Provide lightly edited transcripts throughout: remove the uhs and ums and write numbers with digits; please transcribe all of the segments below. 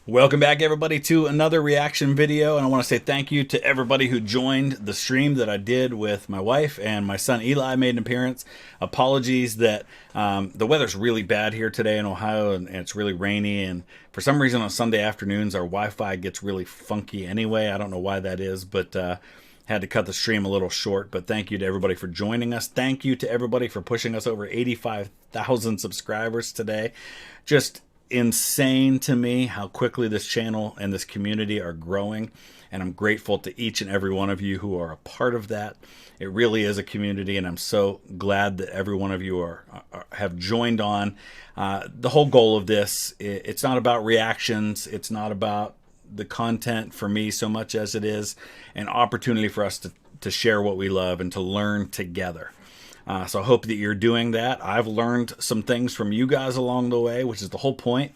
Welcome back, everybody, to another reaction video, and I want to say thank you to everybody who joined the stream that I did with my wife and my son Eli made an appearance. Apologies that the weather's really bad here today in Ohio, and it's really rainy, and for some reason on Sunday afternoons our Wi-Fi gets really funky anyway. I don't know why that is, but had to cut the stream a little short. But thank you to everybody for joining us. Thank you to everybody for pushing us over 85,000 subscribers today. Just insane to me how quickly this channel and this community are growing, and I'm grateful to each and every one of you who are a part of that. It really is a community, and I'm so glad that every one of you have joined on. The whole goal of this, it's not about reactions, it's not about the content for me so much as it is an opportunity for us to share what we love and to learn together. So I hope that you're doing that. I've learned some things from you guys along the way, which is the whole point.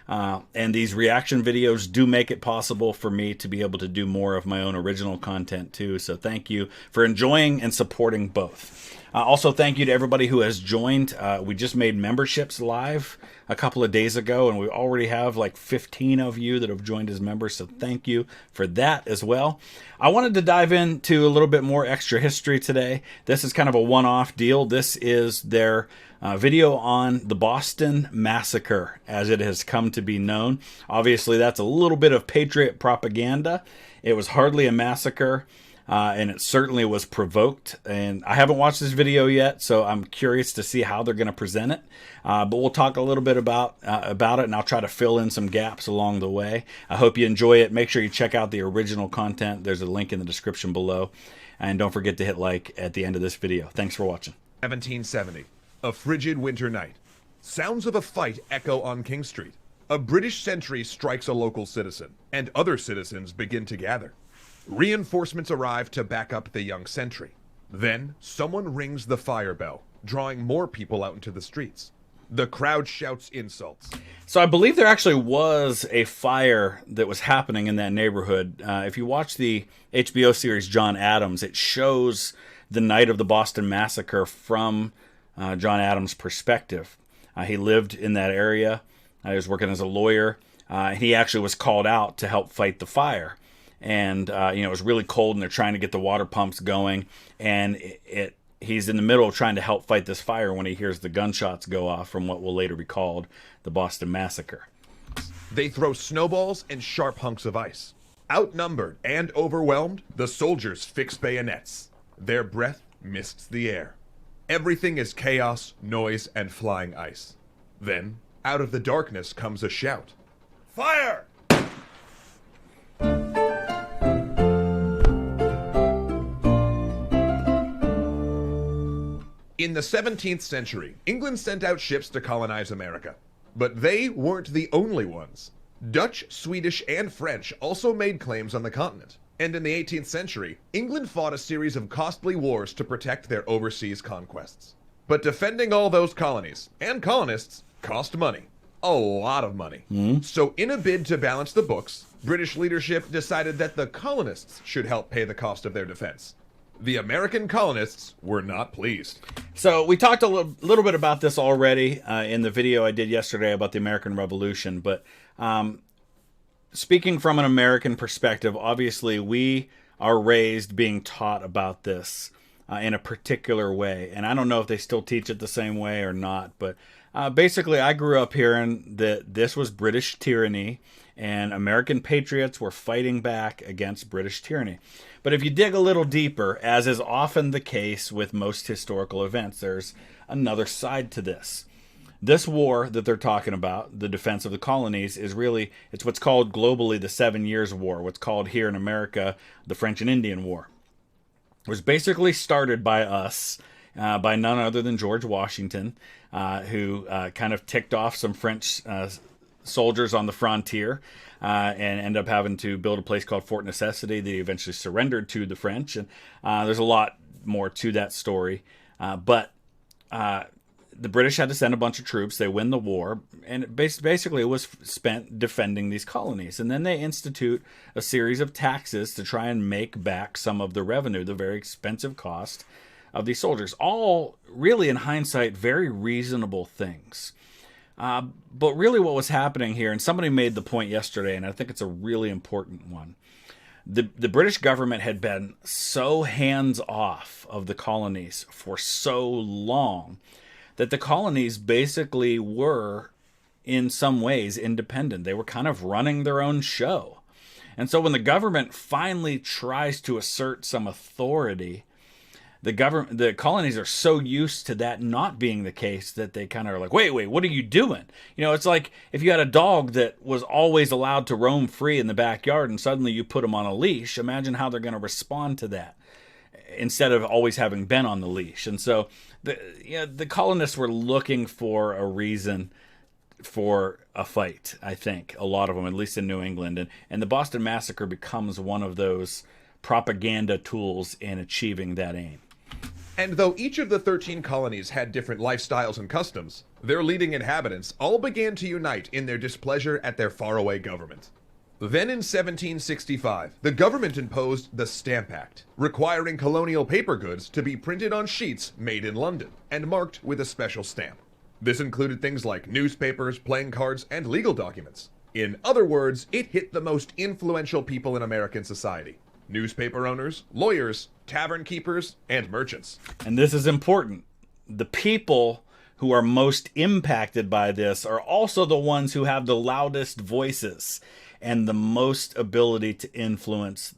And these reaction videos do make it possible for me to be able to do more of my own original content too. So thank you for enjoying and supporting both. Also, thank you to everybody who has joined. We just made memberships live a couple of days ago, and we already have like 15 of you that have joined as members. So thank you for that as well. I wanted to dive into a little bit more extra history today. This is kind of a one-off deal. This is their video on the Boston Massacre, as it has come to be known. Obviously, that's a little bit of patriot propaganda. It was hardly a massacre. And it certainly was provoked. And I haven't watched this video yet, so I'm curious to see how they're going to present it. But we'll talk a little bit about it, and I'll try to fill in some gaps along the way. I hope you enjoy it. Make sure you check out the original content. There's a link in the description below. And don't forget to hit like at the end of this video. Thanks for watching. 1770. A frigid winter night. Sounds of a fight echo on King Street. A British sentry strikes a local citizen, and other citizens begin to gather. Reinforcements arrive to back up the young sentry. Then, someone rings the fire bell, drawing more people out into the streets. The crowd shouts insults. So I believe there actually was a fire that was happening in that neighborhood. If you watch the HBO series John Adams, it shows the night of the Boston Massacre from John Adams' perspective. He lived in that area. He was working as a lawyer. He actually was called out to help fight the fire. And, it was really cold, and they're trying to get the water pumps going. And he's in the middle of trying to help fight this fire when he hears the gunshots go off from what will later be called the Boston Massacre. They throw snowballs and sharp hunks of ice. Outnumbered and overwhelmed, the soldiers fix bayonets. Their breath mists the air. Everything is chaos, noise, and flying ice. Then, out of the darkness comes a shout. Fire! In the 17th century, England sent out ships to colonize America. But they weren't the only ones. Dutch, Swedish, and French also made claims on the continent. And in the 18th century, England fought a series of costly wars to protect their overseas conquests. But defending all those colonies, and colonists, cost money. A lot of money. So in a bid to balance the books, British leadership decided that the colonists should help pay the cost of their defense. The American colonists were not pleased. So we talked a little bit about this already in the video I did yesterday about the American Revolution. But speaking from an American perspective, obviously we are raised being taught about this in a particular way. And I don't know if they still teach it the same way or not. But basically I grew up hearing that this was British tyranny, and American patriots were fighting back against British tyranny. But if you dig a little deeper, as is often the case with most historical events, there's another side to this. This war that they're talking about, the defense of the colonies, is really, it's what's called globally the 7 Years' War, what's called here in America the French and Indian War. It was basically started by us, by none other than George Washington, who kind of ticked off some French soldiers on the frontier and ended up having to build a place called Fort Necessity that he eventually surrendered to the French. And there's a lot more to that story. But the British had to send a bunch of troops. They win the war, and basically it was spent defending these colonies. And then they institute a series of taxes to try and make back some of the revenue, the very expensive cost of these soldiers. All really, in hindsight, very reasonable things. But really what was happening here, and somebody made the point yesterday, and I think it's a really important one. The British government had been so hands off of the colonies for so long that the colonies basically were, in some ways, independent. They were kind of running their own show. And so when the government finally tries to assert some authority, the colonies are so used to that not being the case that they kind of are like, wait, what are you doing? You know, it's like if you had a dog that was always allowed to roam free in the backyard and suddenly you put him on a leash. Imagine how they're going to respond to that instead of always having been on the leash. And so the colonists were looking for a reason for a fight, I think, a lot of them, at least in New England. And the Boston Massacre becomes one of those propaganda tools in achieving that aim. And though each of the 13 colonies had different lifestyles and customs, their leading inhabitants all began to unite in their displeasure at their faraway government. Then in 1765, the government imposed the Stamp Act, requiring colonial paper goods to be printed on sheets made in London and marked with a special stamp. This included things like newspapers, playing cards, and legal documents. In other words, it hit the most influential people in American society: newspaper owners, lawyers, tavern keepers, and merchants. And this is important. The people who are most impacted by this are also the ones who have the loudest voices and the most ability to influence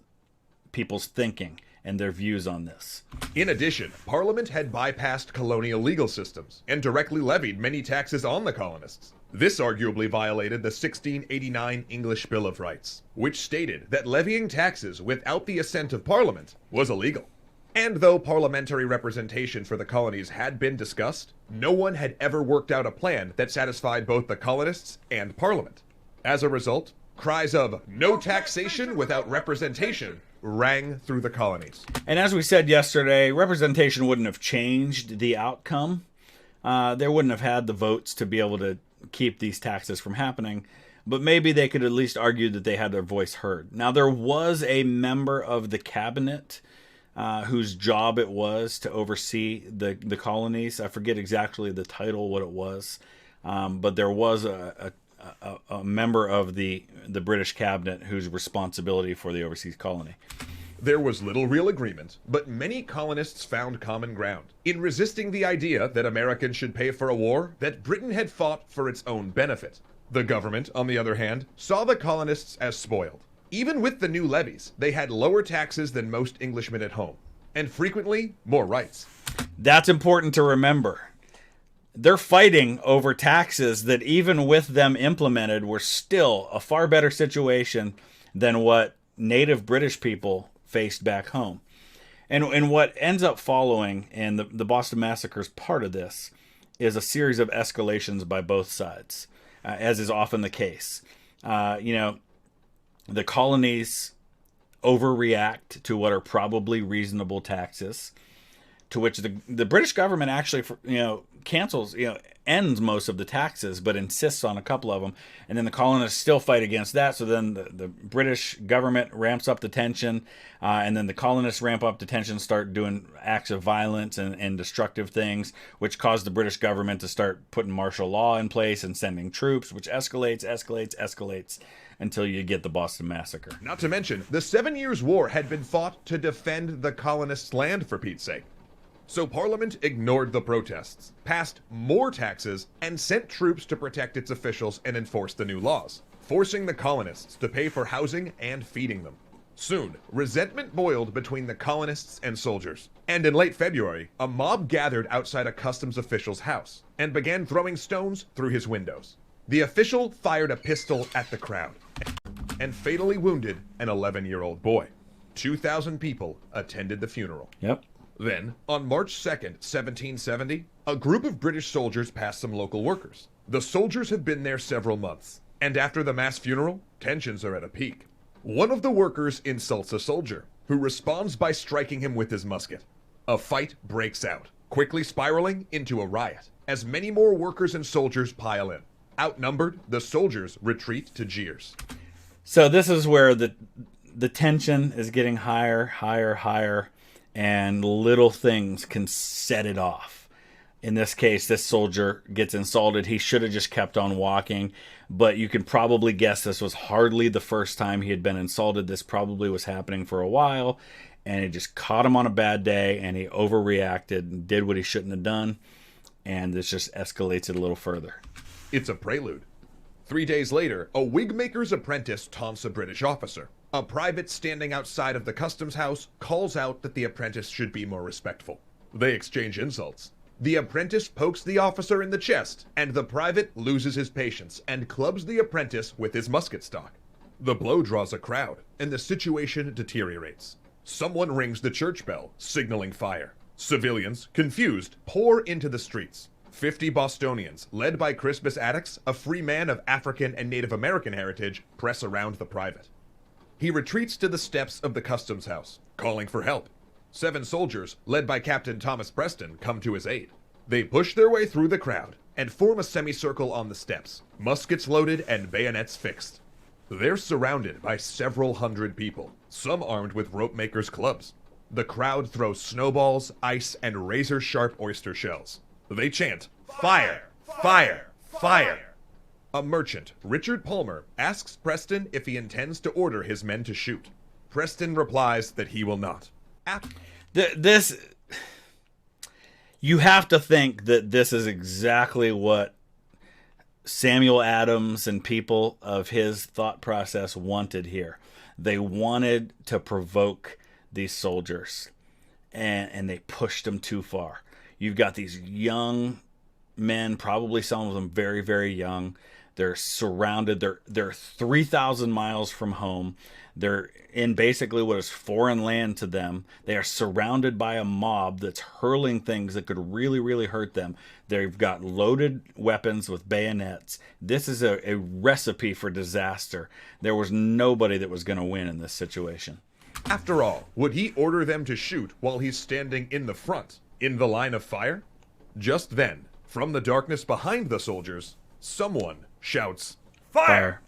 people's thinking and their views on this. In addition, Parliament had bypassed colonial legal systems and directly levied many taxes on the colonists. This arguably violated the 1689 English Bill of Rights, which stated that levying taxes without the assent of Parliament was illegal. And though parliamentary representation for the colonies had been discussed, no one had ever worked out a plan that satisfied both the colonists and Parliament. As a result, cries of "no taxation without representation" rang through the colonies. And as we said yesterday, representation wouldn't have changed the outcome. They wouldn't have had the votes to be able to keep these taxes from happening, but maybe they could at least argue that they had their voice heard. Now, there was a member of the cabinet whose job it was to oversee the colonies. I forget exactly the title, what it was, but there was a member of the British cabinet whose responsibility for the overseas colony. There was little real agreement, but many colonists found common ground in resisting the idea that Americans should pay for a war that Britain had fought for its own benefit. The government, on the other hand, saw the colonists as spoiled. Even with the new levies, they had lower taxes than most Englishmen at home, and frequently more rights. That's important to remember. They're fighting over taxes that, even with them implemented, were still a far better situation than what native British people faced back home. And what ends up following, and the Boston Massacre is part of this, is a series of escalations by both sides, as is often the case. The colonies overreact to what are probably reasonable taxes, to which the British government actually, cancels, ends most of the taxes, but insists on a couple of them. And then the colonists still fight against that. So then the British government ramps up the tension, and then the colonists ramp up the tension, start doing acts of violence and destructive things, which cause the British government to start putting martial law in place and sending troops, which escalates until you get the Boston Massacre. Not to mention, the 7 Years' War had been fought to defend the colonists' land, for Pete's sake. So Parliament ignored the protests, passed more taxes, and sent troops to protect its officials and enforce the new laws, forcing the colonists to pay for housing and feeding them. Soon, resentment boiled between the colonists and soldiers, and in late February, a mob gathered outside a customs official's house and began throwing stones through his windows. The official fired a pistol at the crowd and fatally wounded an 11-year-old boy. 2,000 people attended the funeral. Yep. Then, on March 2nd, 1770, a group of British soldiers passed some local workers. The soldiers have been there several months, and after the mass funeral, tensions are at a peak. One of the workers insults a soldier, who responds by striking him with his musket. A fight breaks out, quickly spiraling into a riot, as many more workers and soldiers pile in. Outnumbered, the soldiers retreat to jeers. So this is where the tension is getting higher, and little things can set it off. In this case, this soldier gets insulted. He should have just kept on walking, but you can probably guess this was hardly the first time he had been insulted. This probably was happening for a while, and it just caught him on a bad day, and he overreacted and did what he shouldn't have done, and this just escalates it a little further. It's a prelude. 3 days later, a wigmaker's apprentice taunts a British officer. A private standing outside of the customs house calls out that the apprentice should be more respectful. They exchange insults. The apprentice pokes the officer in the chest, and the private loses his patience and clubs the apprentice with his musket stock. The blow draws a crowd, and the situation deteriorates. Someone rings the church bell, signaling fire. Civilians, confused, pour into the streets. 50 Bostonians, led by Crispus Attucks, a free man of African and Native American heritage, press around the private. He retreats to the steps of the customs house, calling for help. 7 soldiers, led by Captain Thomas Preston, come to his aid. They push their way through the crowd and form a semicircle on the steps, muskets loaded and bayonets fixed. They're surrounded by several hundred people, some armed with rope makers' clubs. The crowd throws snowballs, ice, and razor-sharp oyster shells. They chant, "Fire! Fire! Fire!" A merchant, Richard Palmer, asks Preston if he intends to order his men to shoot. Preston replies that he will not. You have to think that this is exactly what Samuel Adams and people of his thought process wanted here. They wanted to provoke these soldiers, and they pushed them too far. You've got these young men, probably some of them very, very young. They're surrounded. They're 3,000 miles from home. They're in basically what is foreign land to them. They are surrounded by a mob that's hurling things that could really, really hurt them. They've got loaded weapons with bayonets. This is a recipe for disaster. There was nobody that was going to win in this situation. After all, would he order them to shoot while he's standing in the front, in the line of fire? Just then, from the darkness behind the soldiers, someone shouts, "Fire!"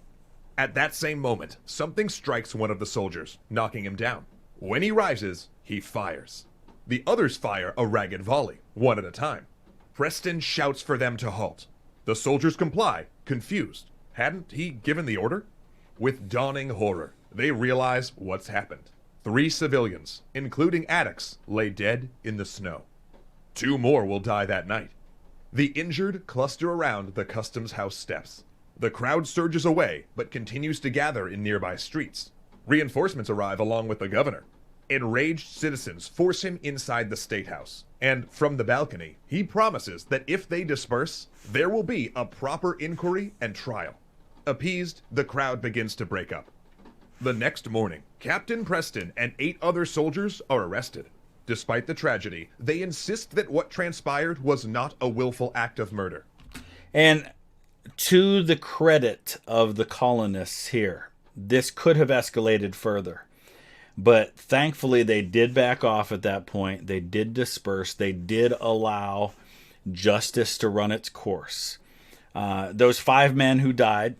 At that same moment, something strikes one of the soldiers, knocking him down. When he rises, he fires. The others fire a ragged volley, one at a time. Preston shouts for them to halt. The soldiers comply, confused. Hadn't he given the order? With dawning horror, they realize what's happened. 3 civilians, including Attucks, lay dead in the snow. 2 more will die that night. The injured cluster around the customs house steps. The crowd surges away, but continues to gather in nearby streets. Reinforcements arrive along with the governor. Enraged citizens force him inside the State House, and from the balcony, he promises that if they disperse, there will be a proper inquiry and trial. Appeased, the crowd begins to break up. The next morning, Captain Preston and 8 other soldiers are arrested. Despite the tragedy, they insist that what transpired was not a willful act of murder. And to the credit of the colonists here, this could have escalated further. But thankfully, they did back off at that point. They did disperse. They did allow justice to run its course. Those 5 men who died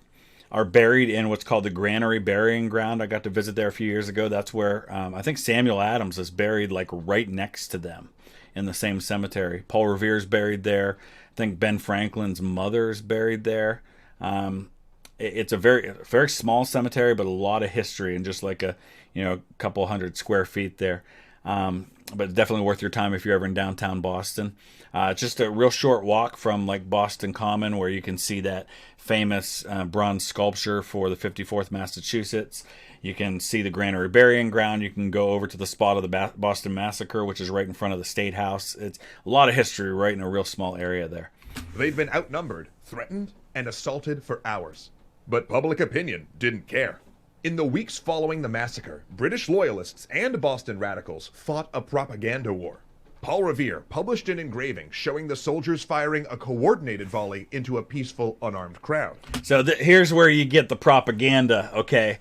are buried in what's called the Granary Burying Ground. I got to visit there a few years ago. That's where I think Samuel Adams is buried, like right next to them in the same cemetery. Paul Revere's buried there. I think Ben Franklin's mother is buried there. It's a very small cemetery, but a lot of history and just like a couple hundred square feet there. But definitely worth your time if you're ever in downtown Boston. It's just a real short walk from like Boston Common, where you can see that famous bronze sculpture for the 54th Massachusetts. You can see the Granary Burying Ground. You can go over to the spot of the Boston Massacre, which is right in front of the State House. It's a lot of history right in a real small area there. They'd been outnumbered, threatened, and assaulted for hours. But public opinion didn't care. In the weeks following the massacre, British loyalists and Boston radicals fought a propaganda war. Paul Revere published an engraving showing the soldiers firing a coordinated volley into a peaceful, unarmed crowd. So here's where you get the propaganda, okay?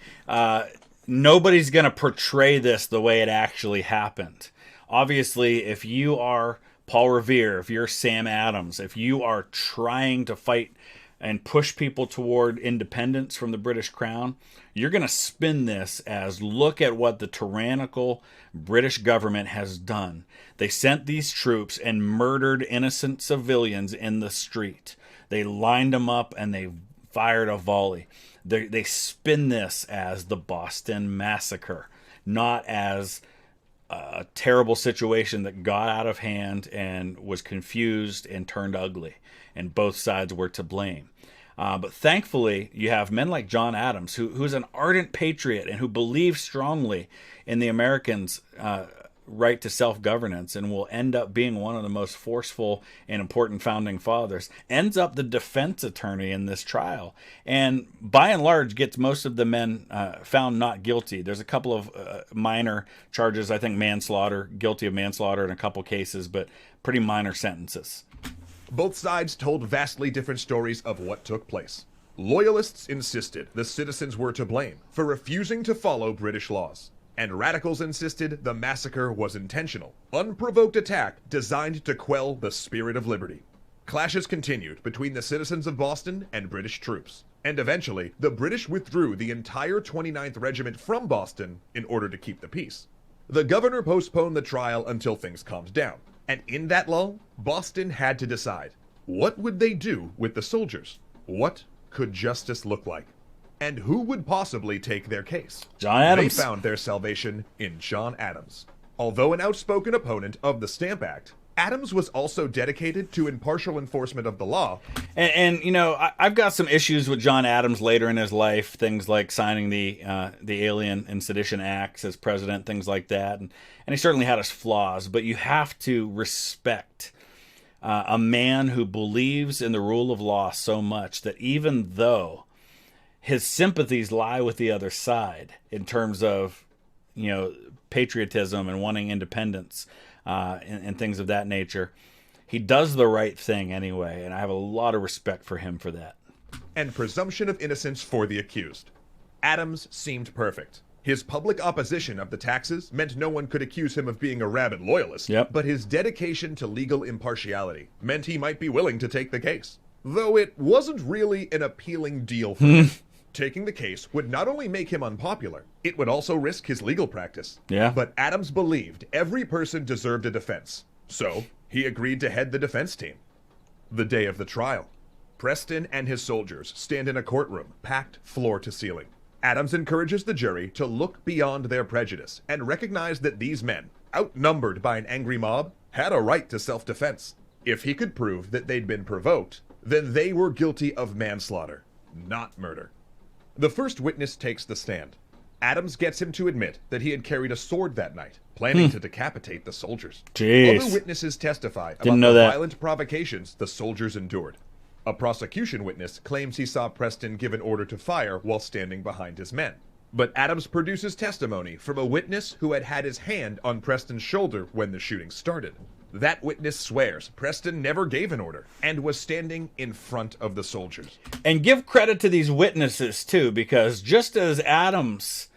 Nobody's going to portray this the way it actually happened. Obviously, if you are Paul Revere, if you're Sam Adams, if you are trying to fight and push people toward independence from the British Crown, you're going to spin this as, look at what the tyrannical British government has done. They sent these troops and murdered innocent civilians in the street. They lined them up and they fired a volley. They spin this as the Boston Massacre, not as a terrible situation that got out of hand and was confused and turned ugly, and both sides were to blame. But thankfully, you have men like John Adams, who's an ardent patriot and who believes strongly in the Americans' right to self-governance, and will end up being one of the most forceful and important founding fathers, ends up the defense attorney in this trial, and by and large gets most of the men found not guilty. There's a couple of minor charges, I think manslaughter, guilty of manslaughter in a couple cases, but pretty minor sentences. Both sides told vastly different stories of what took place. Loyalists insisted the citizens were to blame for refusing to follow British laws, and radicals insisted the massacre was intentional, unprovoked attack designed to quell the spirit of liberty. Clashes continued between the citizens of Boston and British troops, and eventually the British withdrew the entire 29th Regiment from Boston in order to keep the peace. The governor postponed the trial until things calmed down, and in that lull, Boston had to decide, what would they do with the soldiers? What could justice look like? And who would possibly take their case? John Adams. They found their salvation in John Adams. Although an outspoken opponent of the Stamp Act, Adams was also dedicated to impartial enforcement of the law. And you know, I've got some issues with John Adams later in his life, things like signing the Alien and Sedition Acts as president, things like that. And he certainly had his flaws, but you have to respect a man who believes in the rule of law so much that even though his sympathies lie with the other side in terms of, you know, patriotism and wanting independence and things of that nature, he does the right thing anyway, and I have a lot of respect for him for that. And presumption of innocence for the accused. Adams seemed perfect. His public opposition of the taxes meant no one could accuse him of being a rabid loyalist, but his dedication to legal impartiality meant he might be willing to take the case, though it wasn't really an appealing deal for him. Taking the case would not only make him unpopular, it would also risk his legal practice. But Adams believed every person deserved a defense, so he agreed to head the defense team. The day of the trial, Preston and his soldiers stand in a courtroom packed floor to ceiling. Adams encourages the jury to look beyond their prejudice and recognize that these men, outnumbered by an angry mob, had a right to self-defense. If he could prove that they'd been provoked, then they were guilty of manslaughter, not murder. The first witness takes the stand. Adams gets him to admit that he had carried a sword that night, planning to decapitate the soldiers. Other witnesses testify about the violent provocations the soldiers endured. A prosecution witness claims he saw Preston give an order to fire while standing behind his men. But Adams produces testimony from a witness who had had his hand on Preston's shoulder when the shooting started. That witness swears Preston never gave an order and was standing in front of the soldiers. And give credit to these witnesses too, because just as Adams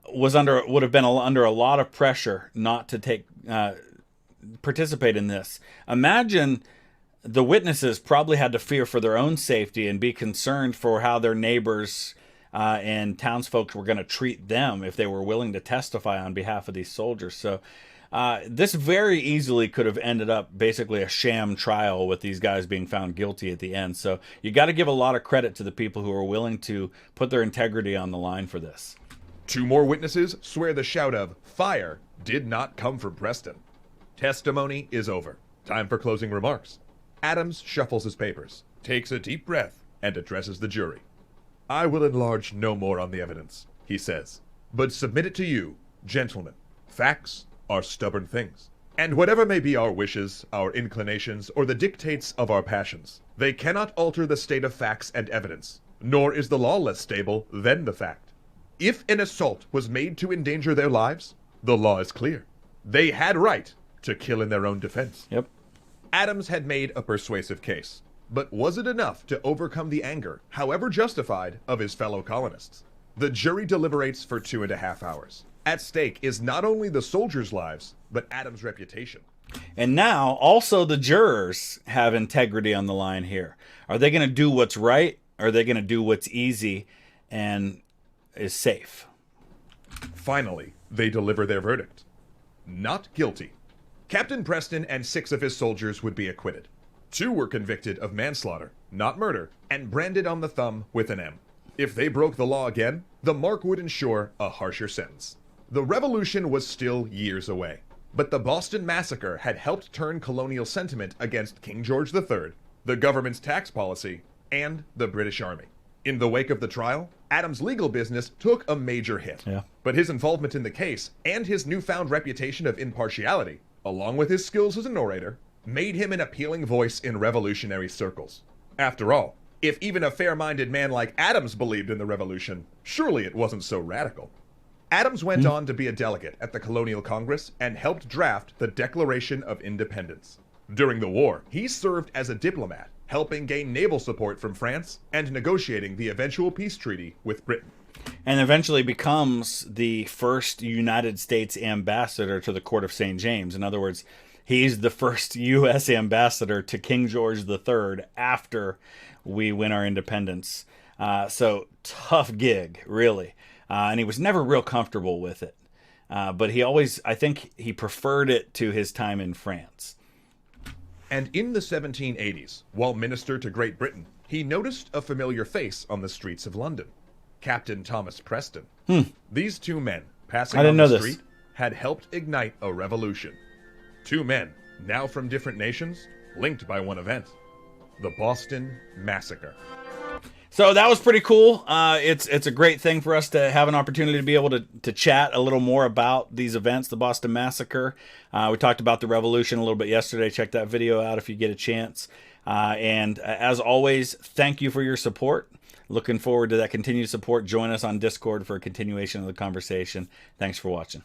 would have been under a lot of pressure not to participate in this, imagine the witnesses probably had to fear for their own safety and be concerned for how their neighbors and townsfolk were going to treat them if they were willing to testify on behalf of these soldiers. So this very easily could have ended up basically a sham trial with these guys being found guilty at the end. So you got to give a lot of credit to the people who are willing to put their integrity on the line for this. 2 more witnesses swear the shout of "fire" did not come from Preston. Testimony is over. Time for closing remarks. Adams shuffles his papers, takes a deep breath, and addresses the jury. "I will enlarge no more on the evidence," he says, "but submit it to you, gentlemen. Facts are stubborn things, and whatever may be our wishes, our inclinations, or the dictates of our passions, they cannot alter the state of facts and evidence, nor is the law less stable than the fact. If an assault was made to endanger their lives, the law is clear. They had right to kill in their own defense." Adams had made a persuasive case, but was it enough to overcome the anger, however justified, of his fellow colonists? The jury deliberates for 2.5 hours. At stake is not only the soldiers' lives, but Adams' reputation. And now, also the jurors have integrity on the line here. Are they going to do what's right, are they going to do what's easy and is safe? Finally, they deliver their verdict. Not guilty. Captain Preston and 6 of his soldiers would be acquitted. 2 were convicted of manslaughter, not murder, and branded on the thumb with an M. If they broke the law again, the mark would ensure a harsher sentence. The revolution was still years away, but the Boston Massacre had helped turn colonial sentiment against King George III, the government's tax policy, and the British Army. In the wake of the trial, Adams' legal business took a major hit. But his involvement in the case and his newfound reputation of impartiality, along with his skills as an orator, made him an appealing voice in revolutionary circles. After all, if even a fair-minded man like Adams believed in the revolution, surely it wasn't so radical. Adams went on to be a delegate at the Colonial Congress and helped draft the Declaration of Independence. During the war, he served as a diplomat, helping gain naval support from France and negotiating the eventual peace treaty with Britain. And eventually becomes the first United States ambassador to the Court of St. James. In other words, he's the first U.S. ambassador to King George III after we win our independence. So tough gig, really. And he was never real comfortable with it. But he always, I think he preferred it to his time in France. And in the 1780s, while minister to Great Britain, he noticed a familiar face on the streets of London. Captain Thomas Preston. These 2 men, passing on the street, had helped ignite a revolution. 2 men, now from different nations, linked by one event. The Boston Massacre. So that was pretty cool. It's a great thing for us to have an opportunity to be able to chat a little more about these events, the Boston Massacre. We talked about the revolution a little bit yesterday. Check that video out if you get a chance. And as always, thank you for your support. Looking forward to that continued support. Join us on Discord for a continuation of the conversation. Thanks for watching.